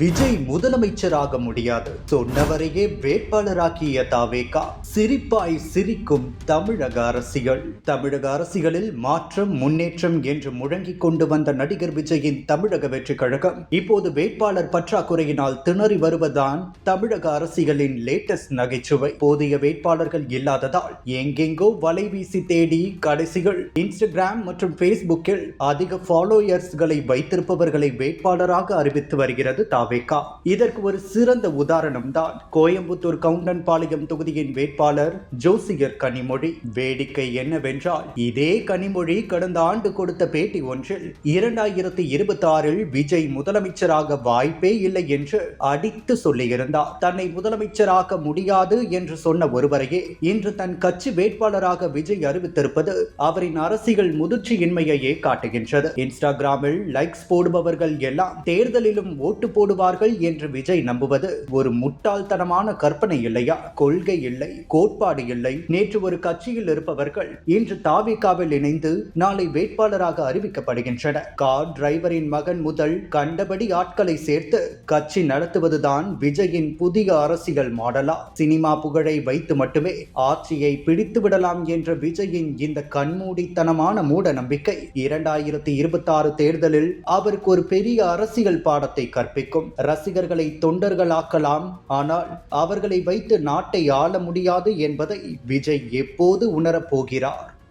விஜய் முதலமைச்சராக முடியாது, சொன்னவரையே வேட்பாளராக்கிய தாவேகா. சிரிப்பாய் சிரிக்கும் தமிழக அரசியல். தமிழக அரசியலில் மாற்றம் முன்னேற்றம் என்று முழங்கிக் கொண்டு வந்த நடிகர் விஜயின் தமிழக வெற்றி கழகம் இப்போது வேட்பாளர் பற்றாக்குறையினால் திணறி வருவதுதான் தமிழக அரசியலின் லேட்டஸ்ட் நகைச்சுவை. போதிய வேட்பாளர்கள் இல்லாததால் எங்கெங்கோ வலைவீசி தேடி கடைசிகள் இன்ஸ்டாகிராம் மற்றும் பேஸ்புக்கில் அதிக ஃபாலோயர்ஸ்களை வைத்திருப்பவர்களை வேட்பாளராக அறிவித்து வருகிறது தாவேகா. இதற்கு ஒரு சிறந்த உதாரணம் தான் கோயம்புத்தூர் கவுண்டன்பாளையம் தொகுதியின் வேட்பாளர் ஜோசியர் கனிமொழி. வேடிக்கை என்னவென்றால், இதே கனிமொழி கடந்த ஆண்டு கொடுத்த பேட்டி ஒன்றில் 2026 விஜய் முதலமைச்சராக வாய்ப்பே இல்லை என்று அடித்து சொல்லியிருந்தார். தன்னை முதலமைச்சராக முடியாது என்று சொன்ன ஒருவரையே இன்று தன் கட்சி வேட்பாளராக விஜய் அறிவித்திருப்பது அவரின் அரசியல் முதிர்ச்சியின்மையையே காட்டுகின்றது. இன்ஸ்டாகிராமில் லைக்ஸ் போடுபவர்கள் எல்லாம் தேர்தலிலும் ஓட்டு போடுவார்கள் என்று விஜய் நம்புவது ஒரு முட்டாள்தனமான கற்பனை இல்லையா? கொள்கை இல்லை, கோட்பாடு இல்லை. நேற்று ஒரு கட்சியில் இருப்பவர்கள் இன்று தாவேகாவில் இணைந்து நாளை வேட்பாளராக அறிவிக்கப்படுகின்றனர். கார் டிரைவரின் மகன் முதல் கண்டபடி ஆட்களை சேர்த்து கட்சி நடத்துவதுதான் விஜயின் புதிய அரசியல் மாடலா? சினிமா புகழை வைத்து மட்டுமே ஆட்சியை பிடித்து விடலாம் என்ற விஜயின் இந்த கண்மூடித்தனமான மூட நம்பிக்கை 2026 தேர்தலில் அவருக்கு ஒரு பெரிய அரசியல் பாடத்தை கற்பிக்கும். ரசிகர்களை தொண்டர்களாக்கலாம், ஆனால் அவர்களை வைத்து நாட்டை ஆள முடியாது என்பதை விஜய் எப்போது உணரப் போகிறார்?